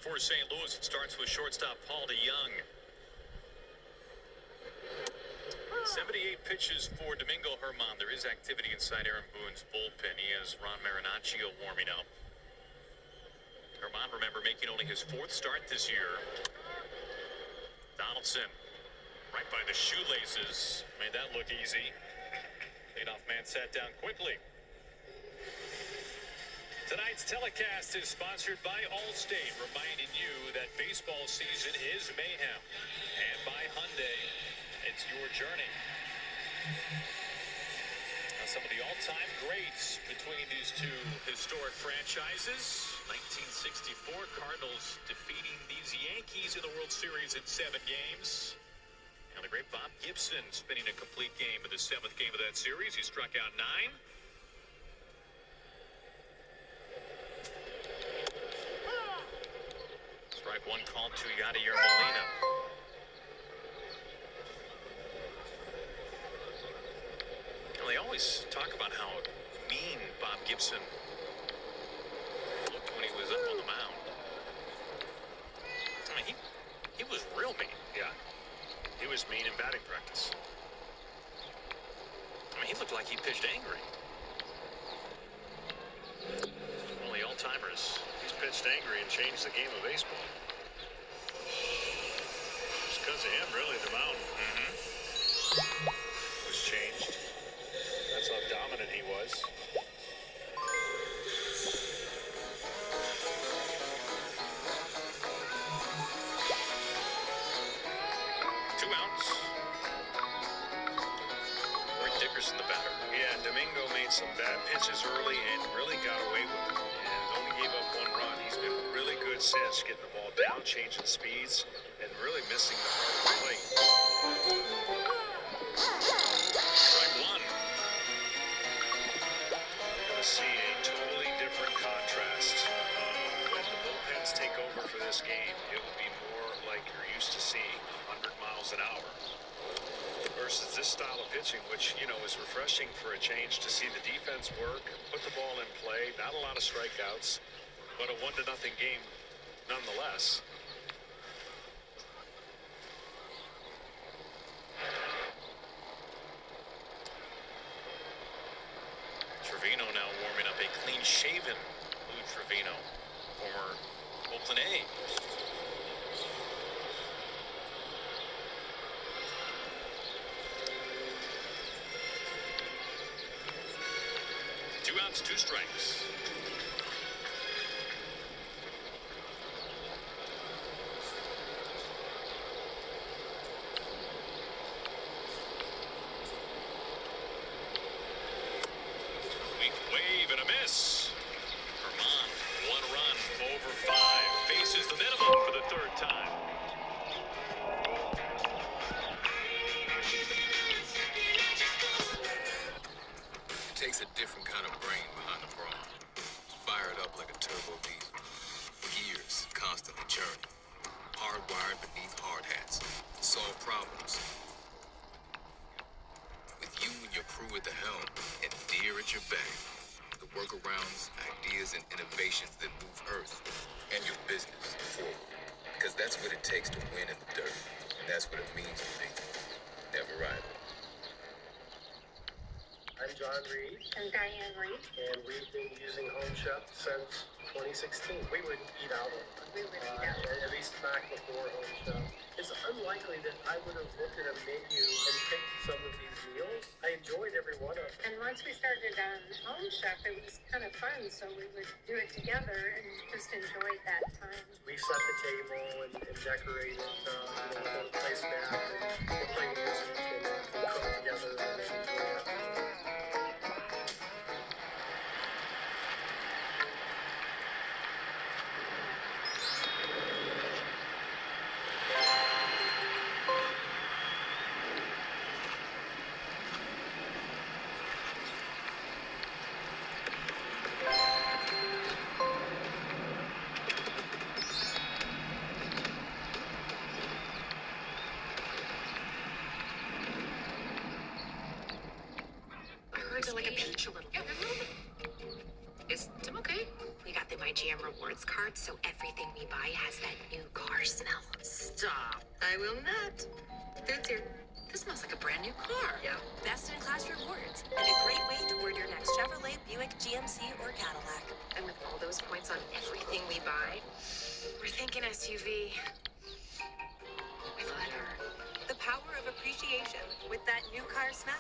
for St. Louis. It starts with shortstop Paul DeYoung. 78 pitches for Domingo Germán. There is activity inside Aaron Boone's bullpen. He has Ron Marinaccio warming up. Germán, remember, making only his 4th start this year. Donaldson, right by the shoelaces. Made that look easy. Leadoff man sat down quickly. Tonight's telecast is sponsored by Allstate, reminding you that baseball season is mayhem. And by Hyundai, it's your journey. Now, some of the all-time greats between these two historic franchises. 1964, Cardinals defeating these Yankees in the World Series in 7 games. And the great Bob Gibson spinning a complete game in the 7th game of that series. He struck out 9. Strike 1 called to Yadier Molina. Well, they always talk about how mean Bob Gibson looked when he was up on the mound. I mean, he was real mean. Yeah. He was mean in batting practice. I mean, he looked like he pitched angry. One of the all-timers. He's pitched angry and changed the game of baseball. It's because of him, really. The mound was changed. That's how dominant he was. 2 outs. Rick Dickerson, the batter. Yeah, Domingo made some bad pitches early and really got away with it. And only gave up 1 run. He's been really good since, getting the ball down, changing speeds, and really missing the heart of the plate. Strike 1. You're going to see a totally different contrast. When the bullpens take over for this game, it will be more like you're used to seeing, 100 miles an hour. Versus this style of pitching, which, you know, is refreshing for a change to see the defense work, put the ball in play, not a lot of strikeouts, but a 1-0 game nonetheless. Trevino now warming up, a clean-shaven Lou Trevino, former Oakland A. Two outs, 2 strikes. Weak wave and a miss. Germán, 1 run, over 5. Faces the minimum for the 3rd time. It takes a different kind of brain behind the brawn. Fired up like a turbo diesel. Gears constantly churning. Hardwired beneath hard hats to solve problems. With you and your crew at the helm and Deere at your back, the workarounds, ideas, and innovations that move Earth and your business forward. Because that's what it takes to win in the dirt. And that's what it means to be never idle. I'm John Reed, I'm Diane Reed. and we've been using Home Chef since 2016. We would eat out of it. We would eat out. At least back before Home Chef. It's unlikely that I would have looked at a menu and picked some of these meals. I enjoyed every one of them. And once we started Home Chef, it was kind of fun, so we would do it together and just enjoy that time. We set the table and decorated the place back and play music and cook together and enjoy it. Like a peach a little bit. Is Tim okay? We got the MyGM rewards card, so everything we buy has that new car smell. Stop. I will not. Food's here. This smells like a brand new car. Yeah. Best in class rewards, and a great way toward your next Chevrolet, Buick, GMC, or Cadillac. And with all those points on everything we buy, we're thinking SUV. With leather. The power of appreciation with that new car smell.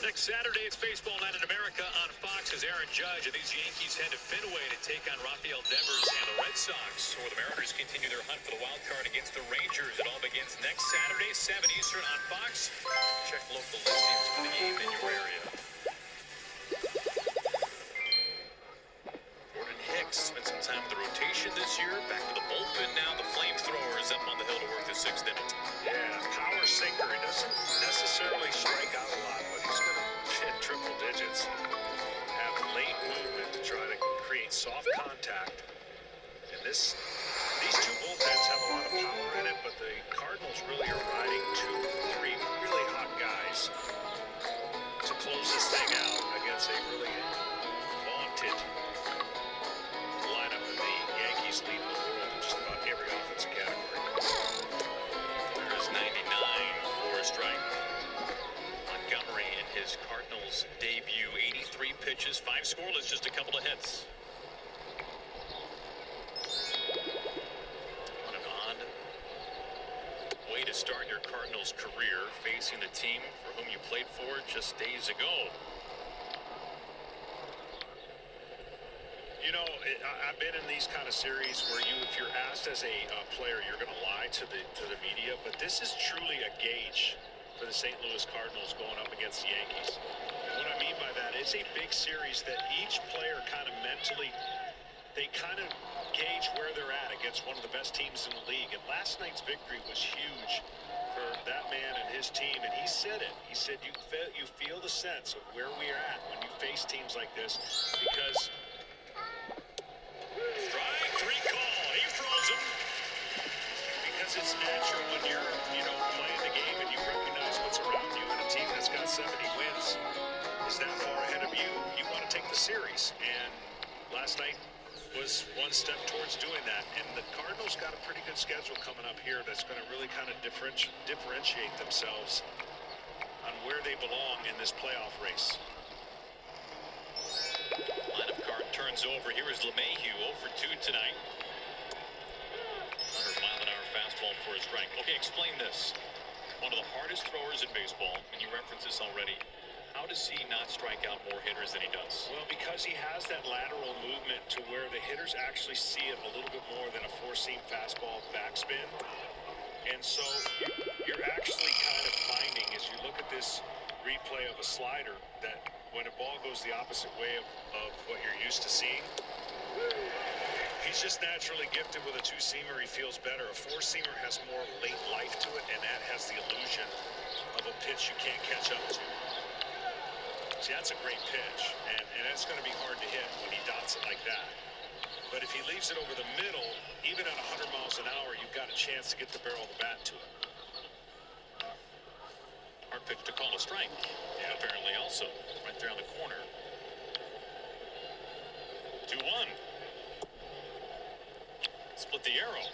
Next Saturday, it's Baseball Night in America on Fox as Aaron Judge and these Yankees head to Fenway to take on Rafael Devers and the Red Sox. Or the Mariners continue their hunt for the wild card against the Rangers. It all begins next Saturday, 7 Eastern on Fox. Check local listings for the game in your area. Jordan Hicks spent some time with the rotation this year. Back to the bullpen now. The flamethrower is up on the hill to work the 6th inning. Yeah, power sinker. He doesn't necessarily strike out a lot, but he's going to hit triple digits. Have late movement to try to create soft contact. And these two bullpens have a lot of power in it, but the Cardinals really are riding 2, 3 really hot guys to close this thing out against a really vaunted lineup, and the Yankees lead the world in just about every offensive category. There's 99 for a strike. Montgomery in his Cardinals debut, 83 pitches, 5 scoreless, just a couple of hits. What an odd way to start your Cardinals career, facing the team for whom you played for just days ago. You know, I've been in these kind of series where if you're asked as a player, you're going to lie to the media, but this is truly a gauge for the St. Louis Cardinals going up against the Yankees. And what I mean by that, it's a big series that each player kind of mentally, they kind of gauge where they're at against one of the best teams in the league. And last night's victory was huge for that man and his team, and he said it. He said you feel the sense of where we are at when you face teams like this, because Strike 3 call. He froze him. because it's natural when you're, playing the game and you recognize what's around you, and a team that's got 70 wins is that far ahead of you. You want to take the series, and last night was one step towards doing that. And the Cardinals got a pretty good schedule coming up here that's going to really kind of differentiate themselves on where they belong in this playoff race. Lineup card turns over. Here is LeMahieu, 0 for 2 tonight. 100-mile-an-hour fastball for a strike. Okay, explain this. One of the hardest throwers in baseball, and you referenced this already. How does he not strike out more hitters than he does? Well, because he has that lateral movement to where the hitters actually see it a little bit more than a four-seam fastball backspin. And so you're actually kind of finding, as you look at this replay of a slider, that when a ball goes the opposite way of what you're used to seeing, he's just naturally gifted with a two-seamer. He feels better. A four-seamer has more late life to it, and that has the illusion of a pitch you can't catch up to. See, that's a great pitch, and it's going to be hard to hit when he dots it like that. But if he leaves it over the middle, even at 100 miles an hour, you've got a chance to get the barrel of the bat to it. Hard pitch to call a strike. Yeah, apparently also. Right there on the corner. 2-1. Split the arrow.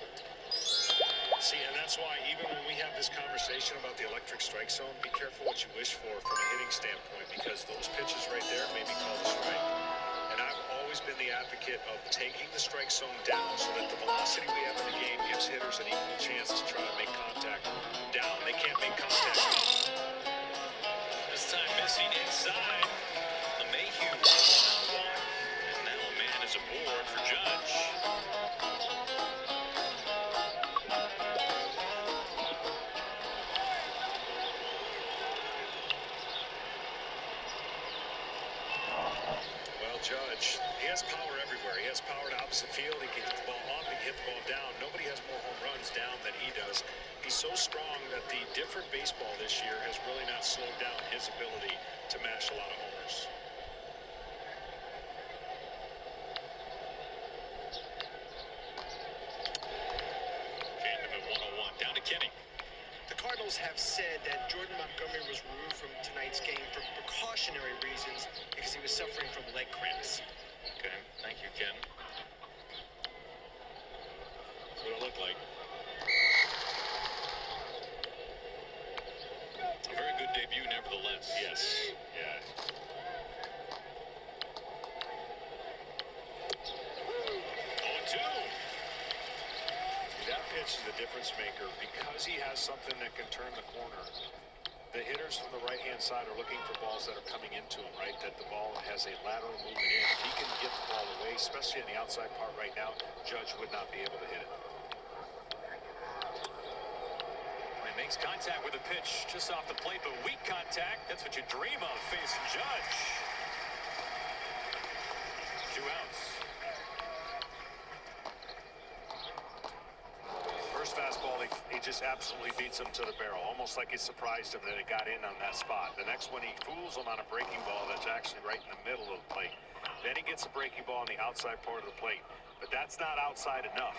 See, and that's why even when we have this conversation about the electric strike zone, be careful what you wish for from a hitting standpoint, because those pitches right there may be called a strike. And I've always been the advocate of taking the strike zone down so that the velocity we have in the game gives hitters an equal chance to try to make contact down. They can't make contact up. This time missing inside. LeMahieu walk. And now a man is aboard for Judge. Judge, he has power everywhere. He has power to opposite field. He can hit the ball up, he can hit the ball down. Nobody has more home runs down than he does. He's so strong that the different baseball this year has really not slowed down his ability to mash a lot of homers. said that Jordan Montgomery was removed from tonight's game for precautionary reasons because he was suffering from leg cramps. Okay, thank you, Ken. That's what it looked like. A very good debut, nevertheless. Yes. Yeah. That pitch is the difference maker because he has something that can turn the corner. The hitters from the right-hand side are looking for balls that are coming into him, right? That the ball has a lateral movement in. If he can get the ball away, especially in the outside part right now, Judge would not be able to hit it. He makes contact with the pitch just off the plate, but weak contact. That's what you dream of facing Judge. 2 outs. First fastball, he just absolutely beats him to the barrel, almost like he surprised him that it got in on that spot. The next one, he fools him on a breaking ball that's actually right in the middle of the plate. Then he gets a breaking ball on the outside part of the plate, but that's not outside enough.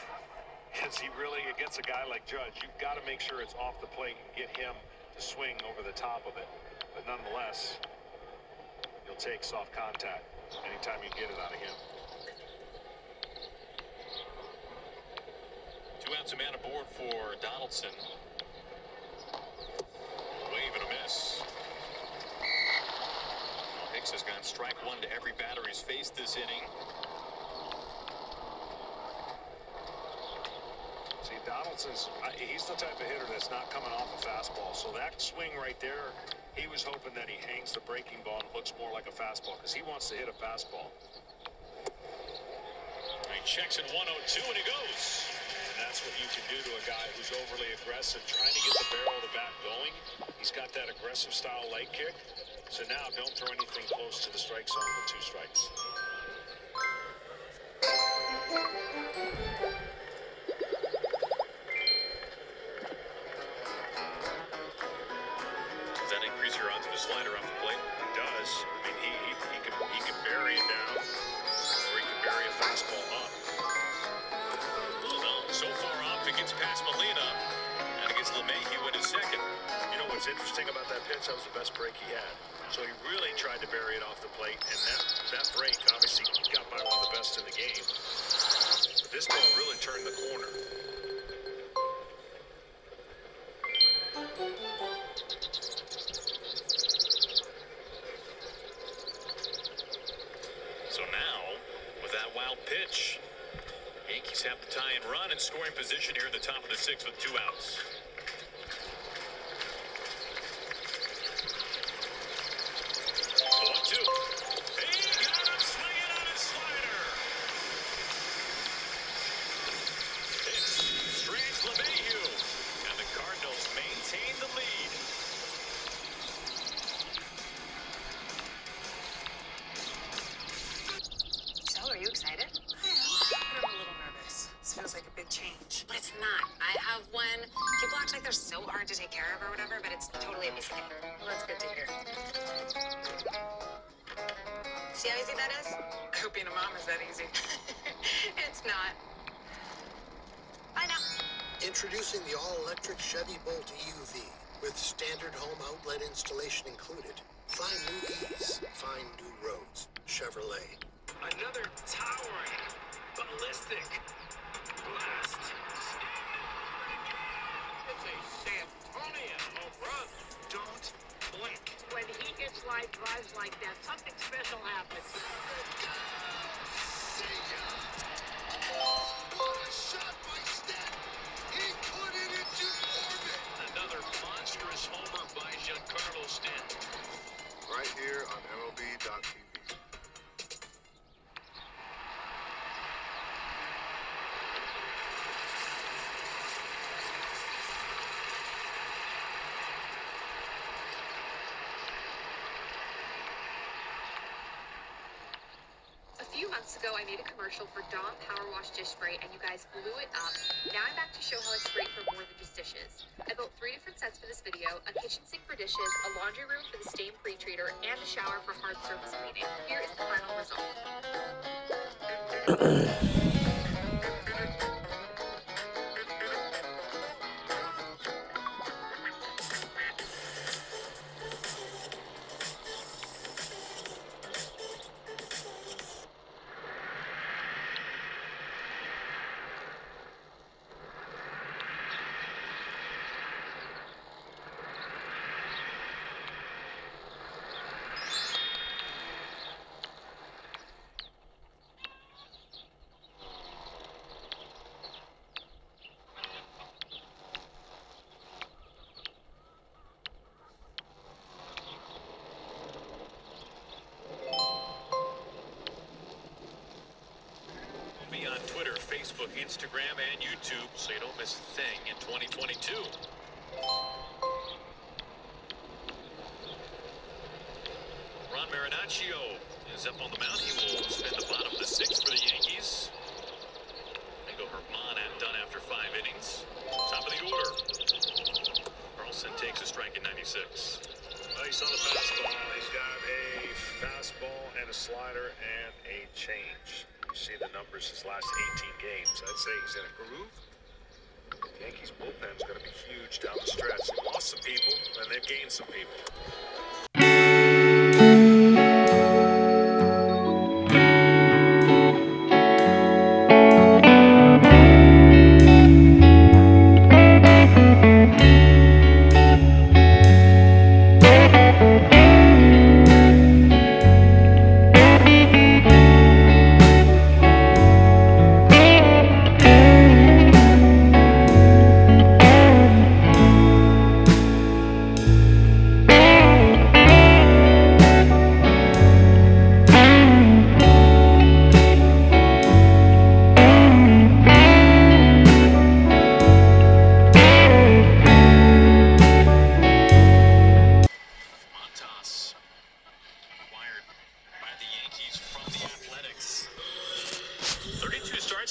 Because he really, against a guy like Judge, you've got to make sure it's off the plate and get him to swing over the top of it. But nonetheless, you'll take soft contact anytime you get it out of him. 2 outs, a man aboard for Donaldson. Wave and a miss. Hicks has gone strike 1 to every batter he's faced this inning. See, Donaldson's, he's the type of hitter that's not coming off a fastball. So that swing right there, he was hoping that he hangs the breaking ball and it looks more like a fastball because he wants to hit a fastball. He checks in 1-0-2 and he goes. And that's what you can do to a guy who's overly aggressive, trying to get the barrel of the bat going. He's got that aggressive style leg kick. So now don't throw anything close to the strike zone with 2 strikes. Does that increase your odds of a slider off the plate? It does. I mean, he can bury it down, or he can bury a fastball up. So far off, it gets past Molina, and it gets LeMahieu in his second. You know what's interesting about that pitch? That was the best break he had. So he really tried to bury it off the plate, and that break obviously got by one of the best in the game. But this ball really turned the corner. So now, with that wild pitch, Yankees have the tie and run and scoring position here at the top of the 6th with 2 outs. He got him swinging on his slider. Hicks strands LeMahieu, and the Cardinals maintain the lead. So, are you excited? I am, but I'm a little nervous. This feels like a big change. But it's not. I have one. People act like they're so hard to take care of or whatever, but it's totally a piece of cake. Well, that's good to hear. See how easy that is? I hope being a mom is that easy. It's not. Bye now. Introducing the all-electric Chevy Bolt EUV with standard home outlet installation included. Find new ease, find new roads. Chevrolet. Another towering, ballistic blast. It's a Santonia home run. Don't blink. When he gets live drives like that, something special happens. What a shot by Steph! He put it into orbit! Another monstrous homer by Giancarlo Stanton. Right here on MLB.tv. A few months ago, I made a commercial for Dawn Power Wash Dish Spray, and you guys blew it up. Now I'm back to show how it's great for more than just dishes. I built 3 different sets for this video: a kitchen sink for dishes, a laundry room for the stain pre-treater, and a shower for hard surface cleaning. Here is the final result. Facebook, Instagram, and YouTube so you don't miss a thing in 2022. Ron Marinaccio is up on the mound. He will spend the bottom of the sixth for the Yankees. They go Herman done after 5 innings. Top of the order. Carlson takes a strike at 96. Nice on the fastball. He's got a fastball and a slider and a change. You see the numbers his last 18 games. I'd say he's in a groove. The Yankees bullpen's going to be huge down the stretch. They lost some people and they've gained some people.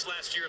Last year,